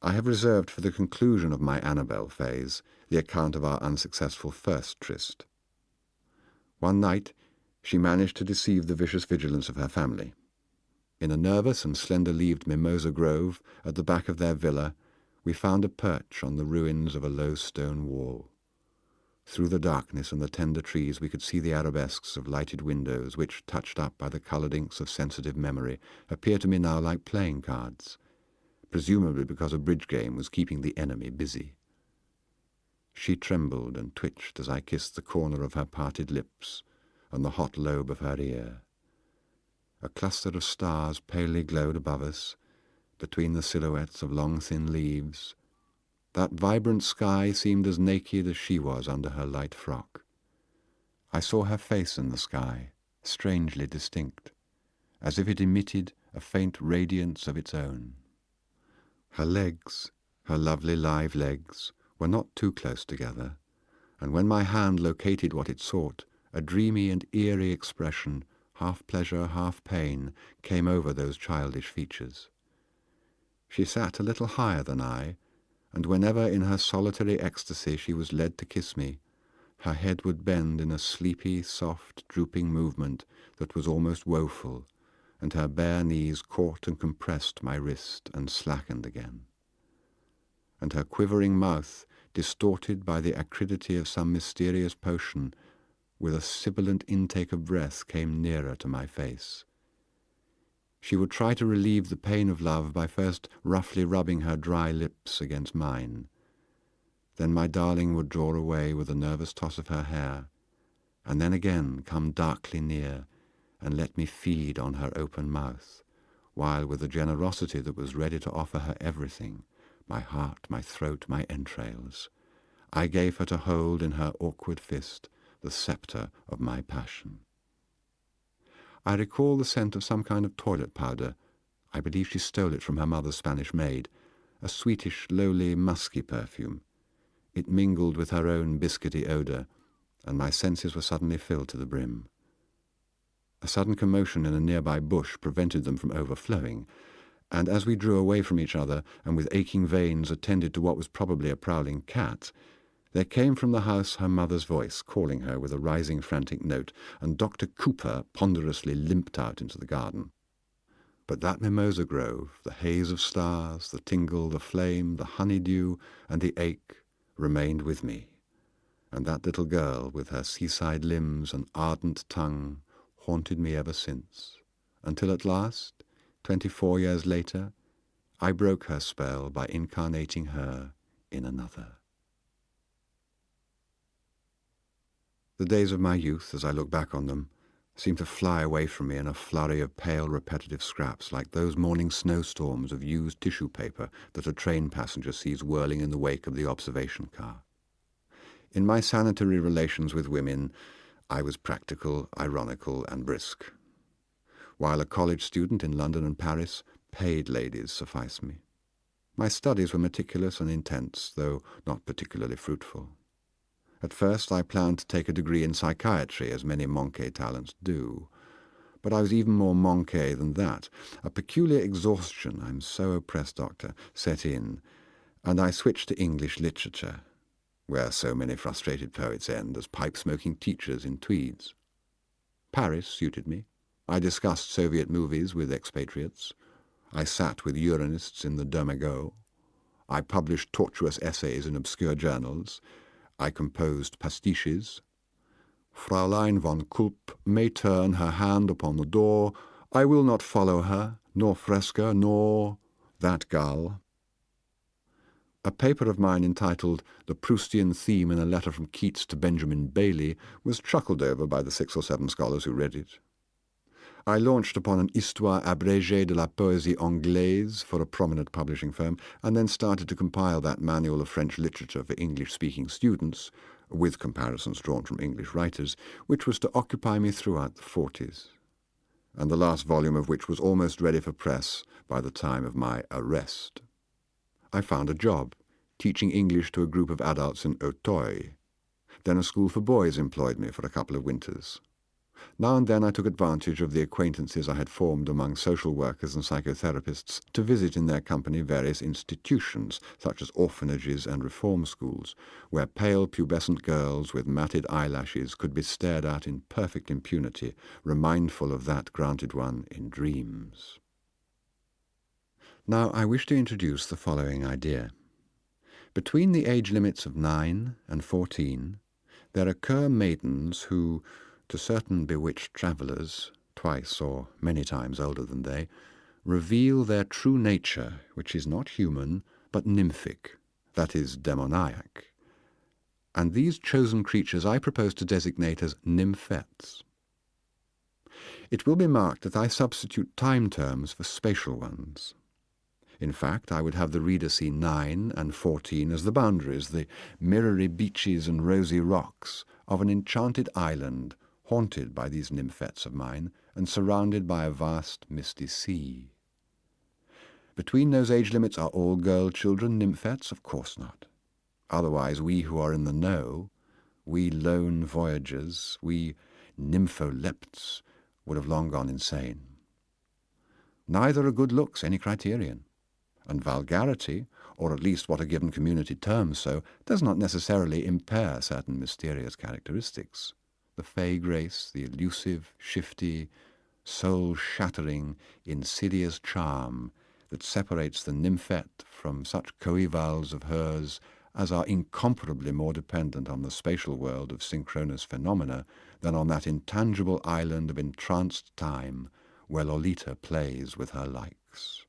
I have reserved for the conclusion of my Annabel phase the account of our unsuccessful first tryst. One night she managed to deceive the vicious vigilance of her family. In a nervous and slender-leaved mimosa grove at the back of their villa, we found a perch on the ruins of a low stone wall. Through the darkness and the tender trees we could see the arabesques of lighted windows which, touched up by the coloured inks of sensitive memory, appear to me now like playing cards, presumably because a bridge game was keeping the enemy busy. She trembled and twitched as I kissed the corner of her parted lips and the hot lobe of her ear. A cluster of stars palely glowed above us, between the silhouettes of long thin leaves. That vibrant sky seemed as naked as she was under her light frock. I saw her face in the sky, strangely distinct, as if it emitted a faint radiance of its own. Her legs, her lovely live legs, were not too close together, and when my hand located what it sought, a dreamy and eerie expression, half pleasure, half pain, came over those childish features. She sat a little higher than I, and whenever in her solitary ecstasy she was led to kiss me, her head would bend in a sleepy, soft, drooping movement that was almost woeful, and her bare knees caught and compressed my wrist and slackened again. And her quivering mouth, distorted by the acridity of some mysterious potion, with a sibilant intake of breath came nearer to my face. She would try to relieve the pain of love by first roughly rubbing her dry lips against mine. Then my darling would draw away with a nervous toss of her hair, and then again come darkly near and let me feed on her open mouth, while with a generosity that was ready to offer her everything, my heart, my throat, my entrails, I gave her to hold in her awkward fist the sceptre of my passion. I recall the scent of some kind of toilet powder. I believe she stole it from her mother's Spanish maid, a sweetish, lowly, musky perfume. It mingled with her own biscuity odour, and my senses were suddenly filled to the brim. A sudden commotion in a nearby bush prevented them from overflowing, and as we drew away from each other and with aching veins attended to what was probably a prowling cat, there came from the house her mother's voice, calling her with a rising frantic note, and Dr. Cooper ponderously limped out into the garden. But that mimosa grove, the haze of stars, the tingle, the flame, the honeydew, and the ache remained with me, and that little girl with her seaside limbs and ardent tongue haunted me ever since, until at last, 24 years later, I broke her spell by incarnating her in another. The days of my youth, as I look back on them, seem to fly away from me in a flurry of pale repetitive scraps like those morning snowstorms of used tissue paper that a train passenger sees whirling in the wake of the observation car. In my sanitary relations with women, I was practical, ironical, and brisk. While a college student in London and Paris, paid ladies sufficed me. My studies were meticulous and intense, though not particularly fruitful. At first I planned to take a degree in psychiatry, as many Moncke talents do. But I was even more Moncke than that. A peculiar exhaustion, I'm so oppressed, doctor, set in, and I switched to English literature, where so many frustrated poets end as pipe-smoking teachers in tweeds. Paris suited me. I discussed Soviet movies with expatriates. I sat with urinists in the Domago. I published tortuous essays in obscure journals. I composed pastiches. Fraulein von Kulp may turn her hand upon the door. I will not follow her, nor Fresca, nor that gull. A paper of mine entitled The Proustian Theme in a Letter from Keats to Benjamin Bailey was chuckled over by the 6 or 7 scholars who read it. I launched upon an Histoire abrégée de la poésie anglaise for a prominent publishing firm, and then started to compile that manual of French literature for English-speaking students, with comparisons drawn from English writers, which was to occupy me throughout the 40s, and the last volume of which was almost ready for press by the time of my arrest. I found a job, teaching English to a group of adults in Auteuil. Then a school for boys employed me for a couple of winters. Now and then I took advantage of the acquaintances I had formed among social workers and psychotherapists to visit in their company various institutions, such as orphanages and reform schools, where pale pubescent girls with matted eyelashes could be stared at in perfect impunity, remindful of that granted one in dreams. Now I wish to introduce the following idea. Between the age limits of 9 and 14, there occur maidens who, to certain bewitched travellers, twice or many times older than they, reveal their true nature, which is not human, but nymphic, that is, demoniac. And these chosen creatures I propose to designate as nymphets. It will be marked that I substitute time terms for spatial ones. In fact, I would have the reader see 9 and 14 as the boundaries, the mirrory beaches and rosy rocks of an enchanted island haunted by these nymphets of mine and surrounded by a vast misty sea. Between those age limits are all girl children nymphets? Of course not. Otherwise we who are in the know, we lone voyagers, we nympholepts, would have long gone insane. Neither are good looks any criterion. And vulgarity, or at least what a given community terms so, does not necessarily impair certain mysterious characteristics. The fey grace, the elusive, shifty, soul-shattering, insidious charm that separates the nymphette from such coevals of hers as are incomparably more dependent on the spatial world of synchronous phenomena than on that intangible island of entranced time where Lolita plays with her likes.